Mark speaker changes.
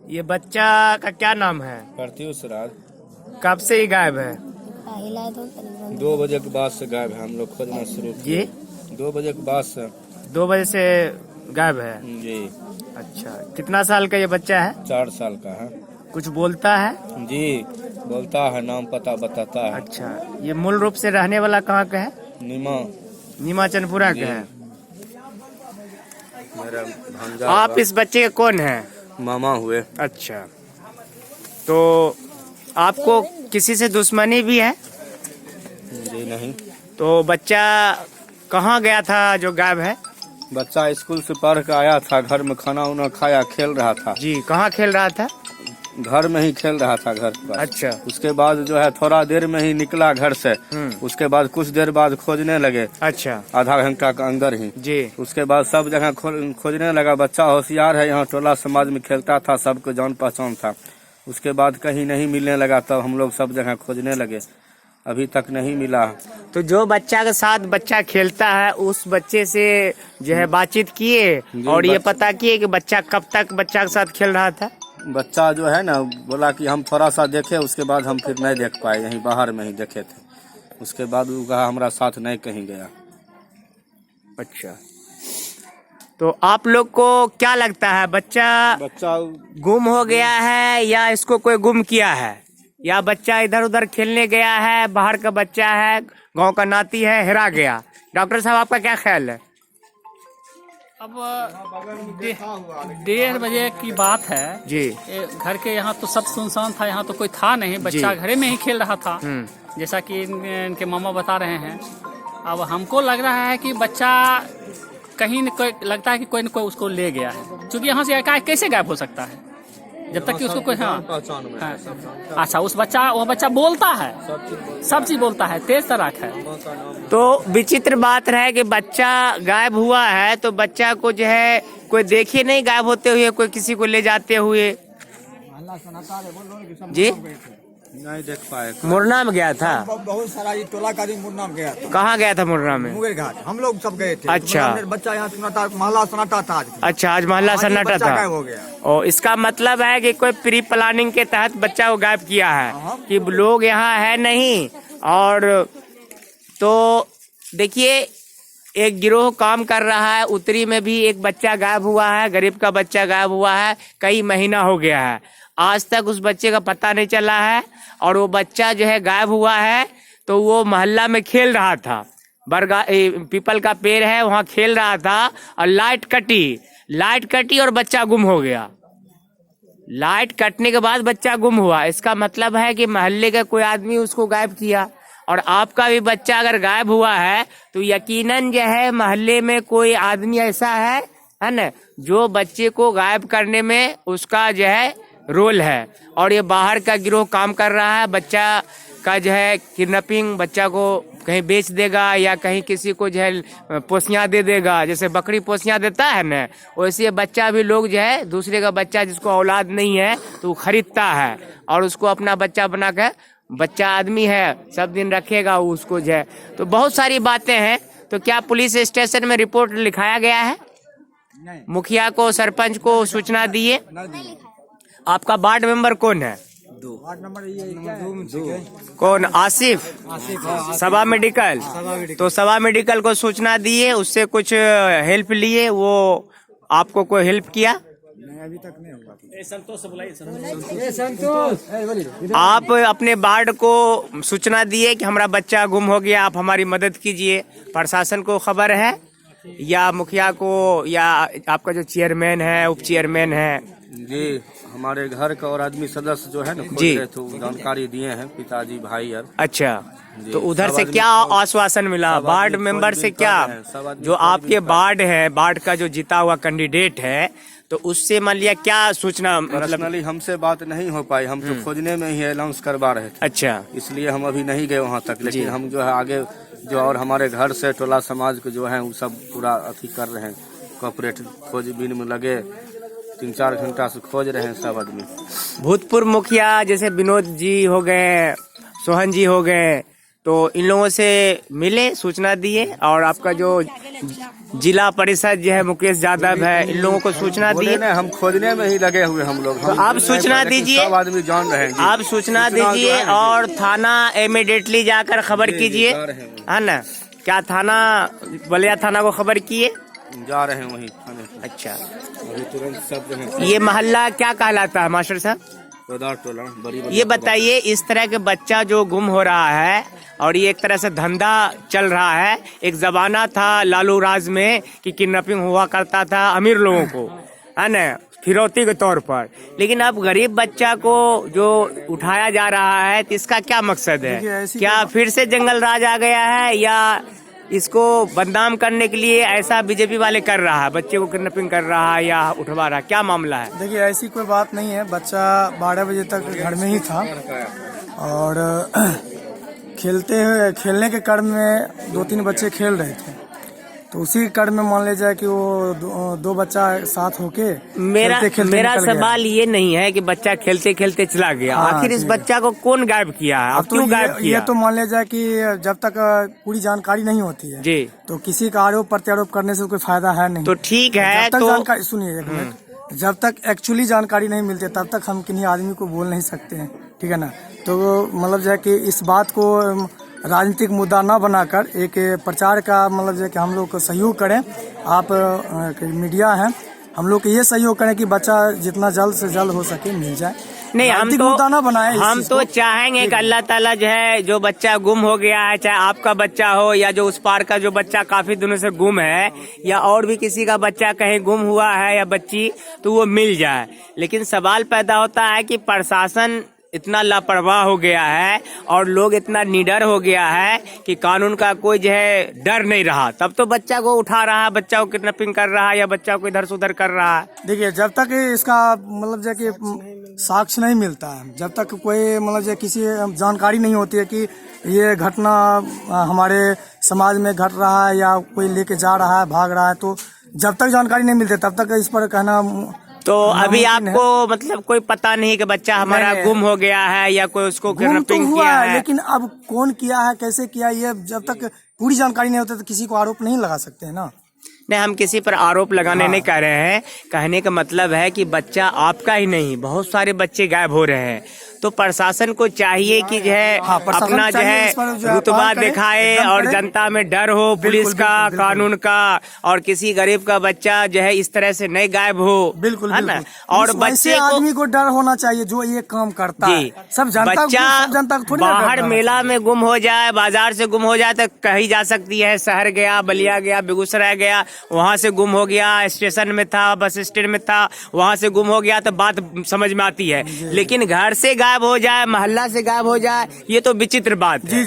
Speaker 1: ये बच्चा का क्या नाम है?
Speaker 2: प्रत्युष राज।
Speaker 1: कब से ही गायब है?
Speaker 2: 2 बजे के बाद से गायब है। हम लोग खोजना शुरू किए। 2 बजे के बाद से
Speaker 1: 2 बजे से गायब है।
Speaker 2: जी।
Speaker 1: अच्छा, कितना साल का ये बच्चा है?
Speaker 2: 4 साल का है।
Speaker 1: कुछ बोलता है?
Speaker 2: जी, बोलता है, नाम पता बताता है।
Speaker 1: अच्छा, ये मूल रूप से रहने वाला कहाँ का है?
Speaker 2: नीमा
Speaker 1: चनपुरा का है।
Speaker 2: मेरा भांजा।
Speaker 1: आप इस बच्चे के कौन है?
Speaker 2: मामा हुए।
Speaker 1: अच्छा, तो आपको किसी से दुश्मनी भी है?
Speaker 2: जी नहीं।
Speaker 1: तो बच्चा कहाँ गया था जो गायब है?
Speaker 2: बच्चा स्कूल से पढ़ के आया था, घर में खाना उना खाया, खेल रहा था।
Speaker 1: जी, कहाँ खेल रहा था?
Speaker 2: घर में ही खेल रहा था, घर पर।
Speaker 1: अच्छा।
Speaker 2: उसके बाद जो है थोड़ा देर में ही निकला घर से। उसके बाद कुछ देर बाद खोजने लगे।
Speaker 1: अच्छा।
Speaker 2: आधा घंटा के अंदर ही।
Speaker 1: जी।
Speaker 2: उसके बाद सब जगह खोजने लगा। बच्चा होशियार है, यहाँ टोला समाज में खेलता था, सबको जान पहचान था। उसके बाद कहीं नहीं मिलने लगा, तब हम लोग सब जगह खोजने लगे, अभी तक नहीं मिला।
Speaker 1: तो जो बच्चा के साथ बच्चा खेलता है उस बच्चे से जो है बातचीत किए और ये पता किए कि बच्चा कब तक बच्चा के साथ खेल रहा था?
Speaker 2: बच्चा जो है ना बोला कि हम थोड़ा सा देखे, उसके बाद हम फिर नहीं देख पाए, यहीं बाहर में ही देखे थे। उसके बाद वो कहा हमारा साथ नहीं कहीं गया।
Speaker 1: अच्छा, तो आप लोग को क्या लगता है बच्चा गुम हो गया है या इसको कोई गुम किया है, या बच्चा इधर उधर खेलने गया है, बाहर का बच्चा है, गांव का नाती है, हेरा गया? डॉक्टर साहब, आपका क्या ख्याल है?
Speaker 3: अब 1:30 बजे की बात है
Speaker 1: जी।
Speaker 3: घर के यहाँ तो सब सुनसान था, यहाँ तो कोई था नहीं, बच्चा घरे में ही खेल रहा था, जैसा कि इनके मामा बता रहे हैं। अब हमको लग रहा है कि बच्चा कहीं न कोई, लगता है कि कोई न कोई उसको ले गया है, क्योंकि यहाँ से कैसे गायब हो सकता है जब तक कि उसको कोई। हाँ। अच्छा, वो बच्चा बोलता है, सब चीज बोलता है, तेज तराक है।
Speaker 1: तो विचित्र बात है कि बच्चा गायब हुआ है तो बच्चा को जो है कोई देखे नहीं गायब होते हुए, कोई किसी को ले जाते हुए। जी,
Speaker 2: नहीं देख पाए।
Speaker 1: मुरना में गया था।
Speaker 4: बहुत सारा ये टोला का दिन मुरना में गया था।
Speaker 1: कहाँ गया था मुरना में?
Speaker 4: मुंगेर घाट। हम लोग सब गए थे।
Speaker 1: अच्छा।
Speaker 4: बच्चा यहाँ महला सन्नाटा था आज।
Speaker 1: अच्छा, आज महला सन्नाटा था।
Speaker 4: हो गया।
Speaker 1: और इसका मतलब है कि कोई प्री प्लानिंग के तहत बच्चा को गायब किया है कि लोग यहाँ है नहीं। और तो देखिए, एक गिरोह काम कर रहा है। उत्तरी में भी एक बच्चा गायब हुआ है, गरीब का बच्चा गायब हुआ है, कई महीना हो गया है, आज तक उस बच्चे का पता नहीं चला है। और वो बच्चा जो है गायब हुआ है तो वो मोहल्ला में खेल रहा था, पीपल का पेड़ है वहाँ खेल रहा था, और लाइट कटी और बच्चा गुम हो गया। लाइट कटने के बाद बच्चा गुम हुआ, इसका मतलब है कि मोहल्ले का कोई आदमी उसको गायब किया। और आपका भी बच्चा अगर गायब हुआ है तो यकीनन जो है मोहल्ले में कोई आदमी ऐसा है ना, जो बच्चे को गायब करने में उसका जो है रोल है। और ये बाहर का गिरोह काम कर रहा है, बच्चा का जो है किडनैपिंग, बच्चा को कहीं बेच देगा या कहीं किसी को जो है पोसियाँ दे देगा, जैसे बकरी पोसियाँ देता है ना, वैसे बच्चा भी लोग जो है दूसरे का बच्चा जिसको औलाद नहीं है तो वो खरीदता है और उसको अपना बच्चा बना कर, बच्चा आदमी है सब दिन रखेगा उसको जो है। तो बहुत सारी बातें हैं। तो क्या पुलिस स्टेशन में रिपोर्ट लिखाया गया है? मुखिया को, सरपंच को सूचना दिए? आपका वार्ड मेंबर कौन है?
Speaker 4: वार्ड नंबर
Speaker 1: कौन? आसिफ सभा मेडिकल। तो सभा मेडिकल को सूचना दिए, उससे कुछ हेल्प लिए, वो आपको कोई हेल्प किया?
Speaker 4: अभी तक नहीं हुआ।
Speaker 1: आप अपने वार्ड को सूचना दिए कि हमारा बच्चा गुम हो गया, आप हमारी मदद कीजिए। प्रशासन को खबर है या मुखिया को या आपका जो चेयरमैन है, उप चेयरमैन है?
Speaker 2: जी, हमारे घर का और आदमी सदस्य जो है ना खोज रहे थे, वो जानकारी दिए हैं, पिताजी भाई यार।
Speaker 1: अच्छा, तो उधर से क्या आश्वासन मिला? वार्ड मेंबर से क्या, जो आपके वार्ड है, वार्ड का जो जीता हुआ कैंडिडेट है, तो उससे मान लिया क्या सूचना?
Speaker 2: पर्सनली हमसे बात नहीं हो पाई, हम तो खोजने में ही अनाउंस करवा रहे थे।
Speaker 1: अच्छा,
Speaker 2: इसलिए हम अभी नहीं गए वहाँ तक, लेकिन हम जो है आगे जो और हमारे घर से टोला समाज के जो है वो सब पूरा अथी कर रहे हैं, कॉपरेट खोजबीन में लगे, 3-4 घंटा से खोज रहे हैं सब आदमी।
Speaker 1: भूतपूर्व मुखिया जैसे विनोद जी हो गए, सोहन जी हो गए, तो इन लोगों से मिले, सूचना दिए और आपका जो जिला परिषद जो है मुकेश यादव है, इन लोगों को सूचना दिए।
Speaker 2: हम खोजने में ही लगे हुए हम लोग।
Speaker 1: तो आप सूचना दीजिए,
Speaker 2: सब आदमी जान रहे हैं जी।
Speaker 1: आप सूचना दीजिए और थाना इमीडिएटली जाकर खबर कीजिए, है ना। क्या थाना बलिया थाना को खबर किए?
Speaker 2: जा रहे हैं वहीं थाने पे।
Speaker 1: अच्छा,
Speaker 2: अभी तुरंत सब जो है
Speaker 1: ये मोहल्ला क्या कहलाता है मास्टर साहब?
Speaker 2: रोदार टोला बड़ी।
Speaker 1: ये बताइए, इस तरह के बच्चा जो गुम हो रहा है और ये एक तरह से धंधा चल रहा है। एक जमाना था लालू राज में कि किडनैपिंग हुआ करता था अमीर लोगों को, है ना, फिरौती के तौर पर, लेकिन अब गरीब बच्चा को जो उठाया जा रहा है तो इसका क्या मकसद है? क्या फिर से जंगल राज आ गया है या इसको बदनाम करने के लिए ऐसा बीजेपी वाले कर रहा है, बच्चे को किडनैपिंग कर रहा है या उठवा रहा है? क्या मामला है?
Speaker 5: देखिए, ऐसी कोई बात नहीं है। बच्चा 12 बजे तक घर में ही था और खेलने के क्रम में 2-3 बच्चे खेल रहे थे, तो उसी क्रम में मान ले जाए कि वो दो बच्चा साथ होके
Speaker 1: मेरा सवाल ये नहीं है कि बच्चा खेलते खेलते चला गया। आखिर इस बच्चा को कौन गायब किया है? अब क्यों गायब किया?
Speaker 5: ये तो मान ले जाए कि जब तक पूरी जानकारी नहीं होती है
Speaker 1: जी,
Speaker 5: तो किसी का आरोप प्रत्यारोप करने से कोई फायदा है नहीं।
Speaker 1: तो ठीक है,
Speaker 5: जब तक
Speaker 1: तो
Speaker 5: जानकारी, सुनिए एक मिनट, जब तक एक्चुअली जानकारी नहीं मिलती तब तक हम किन्हीं आदमी को बोल नहीं सकते हैं, ठीक है ना। तो मतलब जो है कि इस बात को राजनीतिक मुद्दा न बनाकर एक प्रचार का मतलब जो है कि हम लोग को सहयोग करें। आप मीडिया हैं, हम लोग को ये सहयोग करें कि बच्चा जितना जल्द से जल्द हो सके मिल जाए।
Speaker 1: नहीं, हम तो चाहेंगे कि अल्लाह ताला जो है, जो बच्चा गुम हो गया है, चाहे आपका बच्चा हो या जो उस पार का जो बच्चा काफी दिनों से गुम है या और भी किसी का बच्चा कहीं गुम हुआ है या बच्ची, तो वो मिल जाए। लेकिन सवाल पैदा होता है कि प्रशासन इतना लापरवाह हो गया है और लोग इतना निडर हो गया है कि कानून का कोई जो है डर नहीं रहा, तब तो बच्चा को उठा रहा है, बच्चा को किडनैपिंग कर रहा है या बच्चा को इधर से उधर कर रहा है।
Speaker 5: देखिए, जब तक इसका मतलब जो कि साक्ष्य नहीं मिलता है, जब तक कोई मतलब जो किसी जानकारी नहीं होती है कि ये घटना हमारे समाज में घट रहा है या कोई लेके जा रहा है, भाग रहा है, तो जब तक जानकारी नहीं मिलती तब तक इस पर कहना।
Speaker 1: तो अभी आपको मतलब कोई पता नहीं कि बच्चा हमारा गुम हो गया है या कोई उसको किडनैपिंग किया है,
Speaker 5: लेकिन अब कौन किया है, कैसे किया, ये जब तक पूरी जानकारी नहीं होती तो किसी को आरोप नहीं लगा सकते हैं ना।
Speaker 1: नहीं, हम किसी पर आरोप लगाने नहीं कह रहे हैं। कहने का मतलब है कि बच्चा आपका ही नहीं, बहुत सारे बच्चे गायब हो रहे हैं, तो प्रशासन को चाहिए कि जो है अपना जो है रुतबा दिखाए और जनता में डर हो पुलिस का, कानून का, और किसी गरीब का बच्चा जो है इस तरह से नहीं गायब हो।
Speaker 5: बिल्कुल,
Speaker 1: है ना। और बच्चे
Speaker 5: आदमी को डर होना चाहिए जो ये काम करता है। सब जनता,
Speaker 1: बच्चा बाहर मेला में गुम हो जाए, बाजार से गुम हो जाए तो कही जा सकती है शहर गया, बलिया गया, बेगूसराय गया, वहाँ से गुम हो गया, स्टेशन में था, बस स्टैंड में था, वहाँ से गुम हो गया, तो बात समझ में आती है। लेकिन घर से गायब हो जाए, मोहल्ला से गायब हो जाए, ये तो विचित्र बात है।